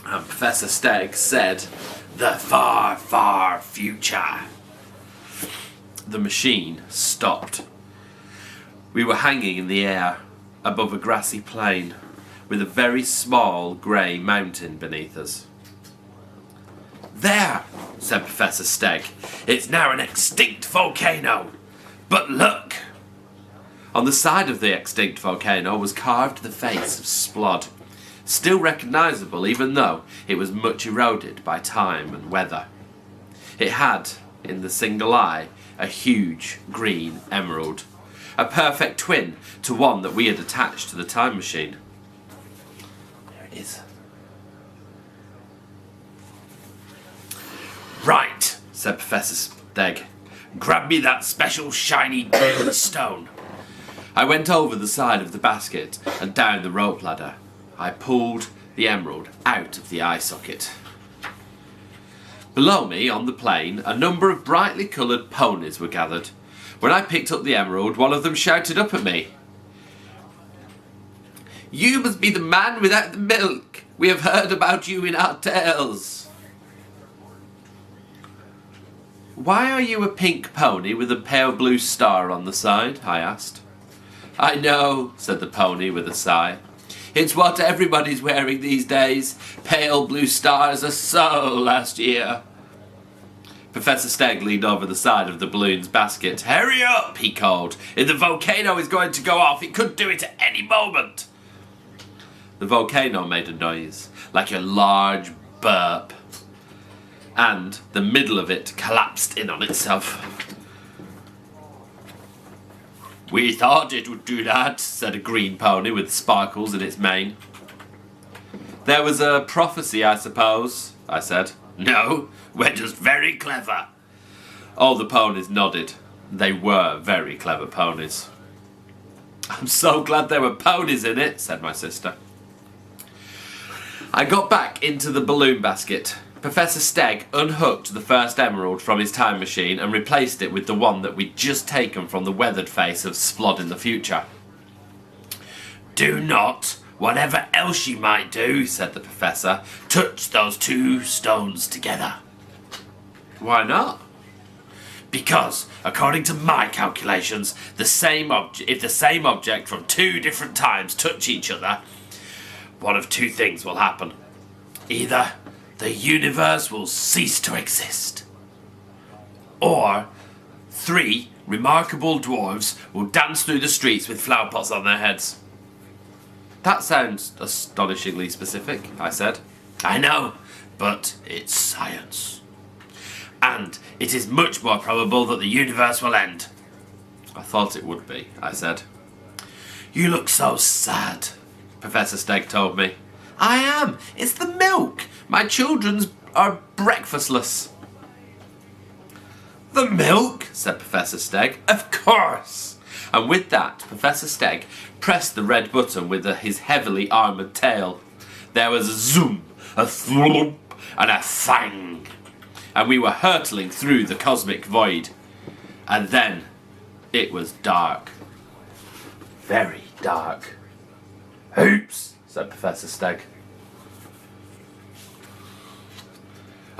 And Professor Steg said, "The far, far future." The machine stopped. We were hanging in the air above a grassy plain with a very small grey mountain beneath us. "There," said Professor Steg. "It's now an extinct volcano. But look!" On the side of the extinct volcano was carved the face of Splod, still recognisable even though it was much eroded by time and weather. It had, in the single eye, a huge green emerald, a perfect twin to one that we had attached to the time machine. There it is. "Right," said Professor Steg. "Grab me that special shiny stone." I went over the side of the basket and down the rope ladder. I pulled the emerald out of the eye socket. Below me, on the plain, a number of brightly coloured ponies were gathered. When I picked up the emerald, one of them shouted up at me, "You must be the man without the milk. We have heard about you in our tales." "Why are you a pink pony with a pale blue star on the side?" I asked. "I know," said the pony with a sigh. "It's what everybody's wearing these days. Pale blue stars are so last year." Professor Steg leaned over the side of the balloon's basket. "Hurry up," he called. "If the volcano is going to go off, it could do it at any moment." The volcano made a noise, like a large burp, and the middle of it collapsed in on itself. "We thought it would do that," said a green pony with sparkles in its mane. "There was a prophecy, I suppose," I said. "No, we're just very clever." All the ponies nodded. They were very clever ponies. "I'm so glad there were ponies in it," said my sister. I got back into the balloon basket. Professor Steg unhooked the first emerald from his time machine and replaced it with the one that we'd just taken from the weathered face of Splod in the future. "Do not, whatever else you might do," said the professor, "touch those two stones together." "Why not?" "Because, according to my calculations, if the same object from two different times touch each other, one of two things will happen. Either the universe will cease to exist, or 3 remarkable dwarves will dance through the streets with flower pots on their heads." "That sounds astonishingly specific," I said. "I know, but it's science. And it is much more probable that the universe will end." "I thought it would be," I said. "You look so sad," Professor Steg told me. "I am. It's the milk. My children are breakfastless." "The milk?" said Professor Steg. "Of course." And with that, Professor Steg pressed the red button with his heavily armoured tail. There was a zoom, a thwomp, and a fang, and we were hurtling through the cosmic void. And then it was dark. Very dark. "Oops," said Professor Steg.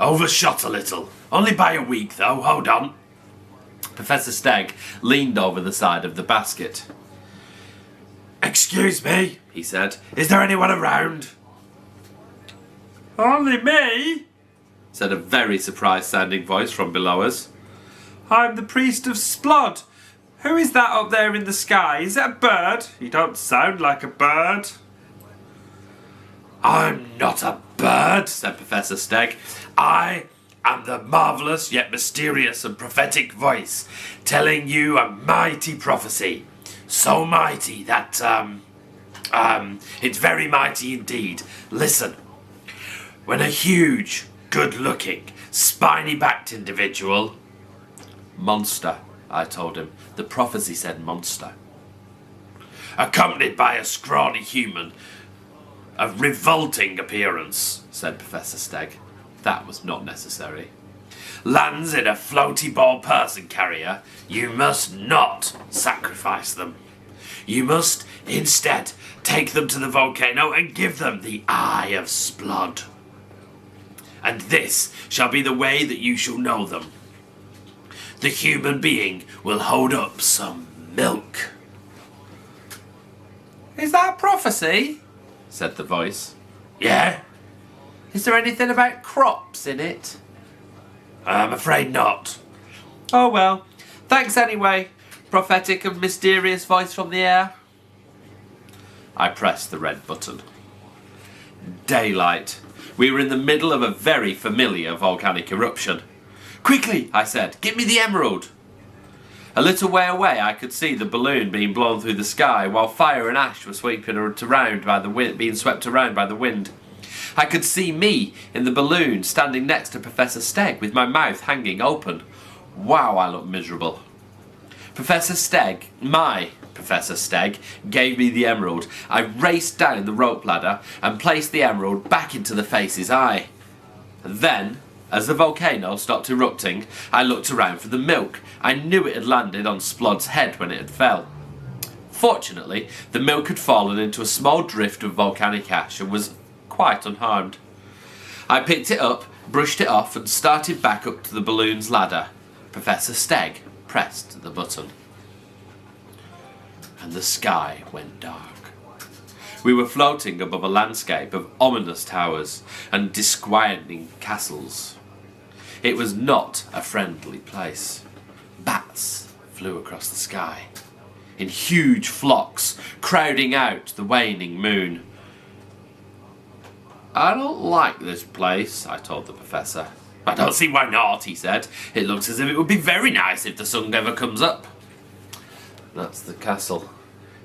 "Overshot a little. Only by a week, though. Hold on." Professor Steg leaned over the side of the basket. "Excuse me," he said. "Is there anyone around?" "Only me," said a very surprised-sounding voice from below us. "I'm the priest of Splod. Who is that up there in the sky? Is it a bird? You don't sound like a bird." "I'm not a bird," said Professor Steg. "I am the marvellous yet mysterious and prophetic voice telling you a mighty prophecy. So mighty that, it's very mighty indeed. Listen. When a huge, good-looking, spiny-backed individual..." "Monster," I told him. The prophecy said monster. "Accompanied by a scrawny human of revolting appearance," said Professor Steg. That was not necessary. "Lands in a floaty ball person carrier, you must not sacrifice them. You must instead take them to the volcano and give them the Eye of Splod. and this shall be the way that you shall know them. The human being will hold up some milk." "Is that prophecy?" said the voice. "Yeah." "Is there anything about crops in it?" "I'm afraid not." "Oh well, thanks anyway, prophetic and mysterious voice from the air." I pressed the red button. Daylight. We were in the middle of a very familiar volcanic eruption. "Quickly," I said, "get me the emerald." A little way away I could see the balloon being blown through the sky, while fire and ash were being swept around by the wind. I could see me in the balloon standing next to Professor Stegg with my mouth hanging open. Wow, I looked miserable. My Professor Stegg, gave me the emerald. I raced down the rope ladder and placed the emerald back into the face's eye. Then, as the volcano stopped erupting, I looked around for the milk. I knew it had landed on Splod's head when it had fell. Fortunately, the milk had fallen into a small drift of volcanic ash and was quite unharmed. I picked it up, brushed it off, and started back up to the balloon's ladder. Professor Stegg pressed the button. And the sky went dark. We were floating above a landscape of ominous towers and disquieting castles. It was not a friendly place. Bats flew across the sky, in huge flocks, crowding out the waning moon. "I don't like this place," I told the professor. "I don't see why not," he said. "It looks as if it would be very nice if the sun never comes up." That's the castle.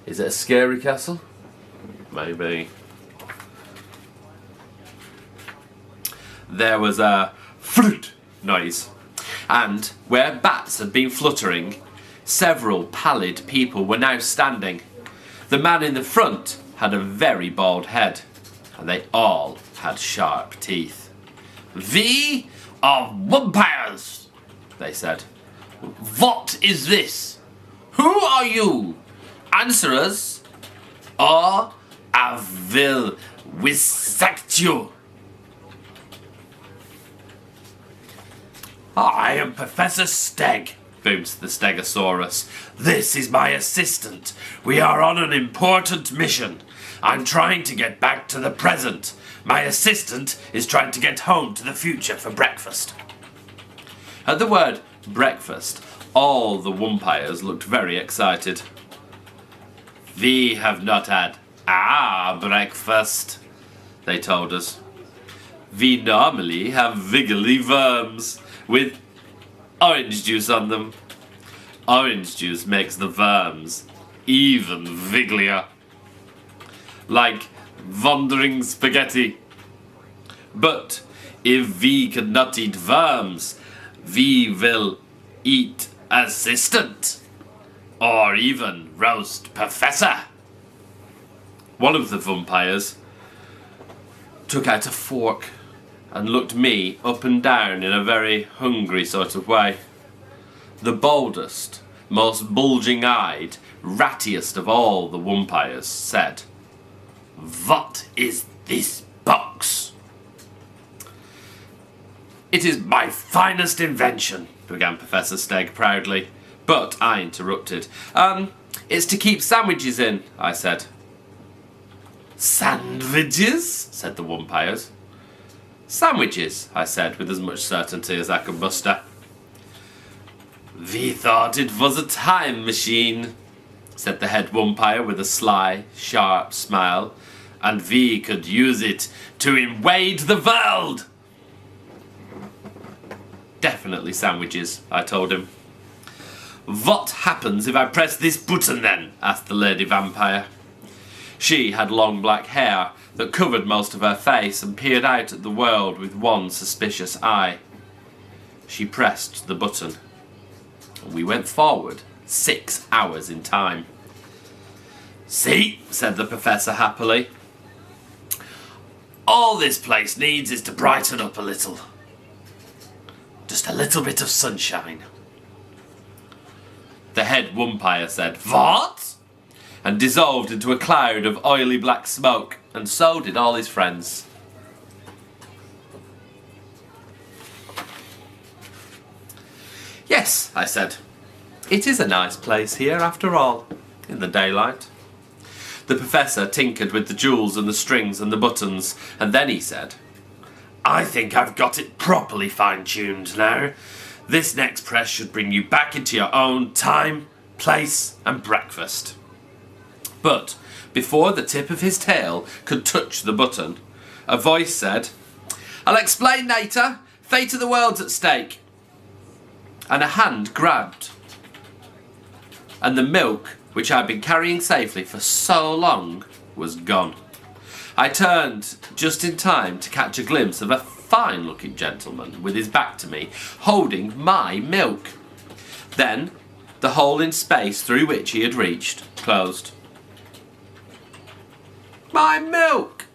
Is it a scary castle? Maybe. There was a flute noise, and where bats had been fluttering, several pallid people were now standing. The man in the front had a very bald head, and they all had sharp teeth. "We are vampires," they said. "What is this? Who are you? Answer us, or I will dissect you." "I am Professor Stegg," boomed the Stegosaurus. "This is my assistant. We are on an important mission. I'm trying to get back to the present. My assistant is trying to get home to the future for breakfast." At the word breakfast, all the vampires looked very excited. "We have not had our breakfast," they told us. "We normally have wiggly worms with orange juice on them. Orange juice makes the worms even wigglier, like wandering spaghetti. But if we cannot eat worms, we will eat assistant, or even roast professor." One of the vampires took out a fork and looked me up and down in a very hungry sort of way. The boldest, most bulging-eyed, rattiest of all the vampires said, "What is this box?" "It is my finest invention," began Professor Stegg proudly, but I interrupted. It's to keep sandwiches in," I said. "Sandwiches?" said the vampires. "Sandwiches," I said with as much certainty as I could muster. "We thought it was a time machine," said the head vampire with a sly, sharp smile, "and we could use it to invade the world." "Definitely sandwiches," I told him. "What happens if I press this button then?" asked the lady vampire. She had long black hair that covered most of her face and peered out at the world with one suspicious eye. She pressed the button. We went forward 6 hours in time. "See," said the professor happily. "All this place needs is to brighten up a little. Just a little bit of sunshine." The head vampire said, "What?" and dissolved into a cloud of oily black smoke, and so did all his friends. Yes, I said. It is a nice place here, after all, in the daylight. The Professor tinkered with the jewels and the strings and the buttons, and then he said, I think I've got it properly fine-tuned now. This next press should bring you back into your own time, place, and breakfast. But before the tip of his tail could touch the button, a voice said, I'll explain later. Fate of the world's at stake. And a hand grabbed, and the milk, which I'd been carrying safely for so long, was gone. I turned just in time to catch a glimpse of a fine-looking gentleman with his back to me, holding my milk. Then, the hole in space through which he had reached closed. My milk!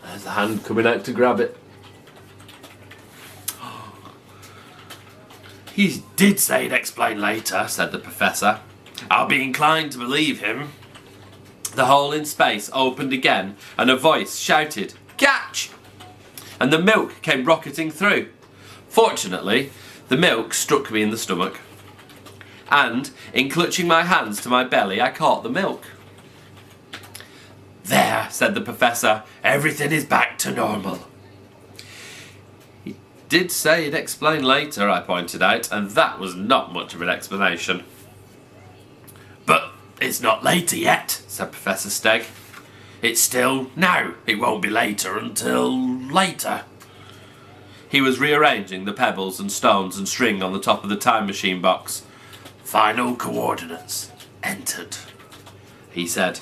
There's a hand coming out to grab it. He did say he'd explain later, said the Professor. I'll be inclined to believe him. The hole in space opened again, and a voice shouted, Catch! And the milk came rocketing through. Fortunately, the milk struck me in the stomach. And, in clutching my hands to my belly, I caught the milk. There, said the Professor, everything is back to normal. He did say he'd explain later, I pointed out, and that was not much of an explanation. But it's not later yet, said Professor Stegg. It's still now. It won't be later until later. He was rearranging the pebbles and stones and string on the top of the time machine box. Final coordinates entered, he said.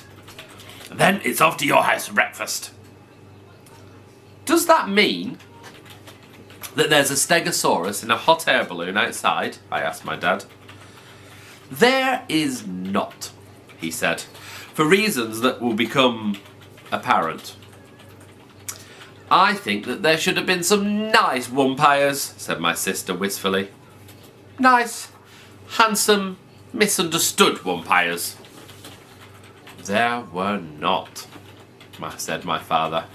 Then it's off to your house for breakfast. Does that mean that there's a Stegosaurus in a hot air balloon outside? I asked my dad. There is not, he said, for reasons that will become apparent. I think that there should have been some nice wumpires, said my sister wistfully. Nice, handsome, misunderstood wumpires. There were not, said my father.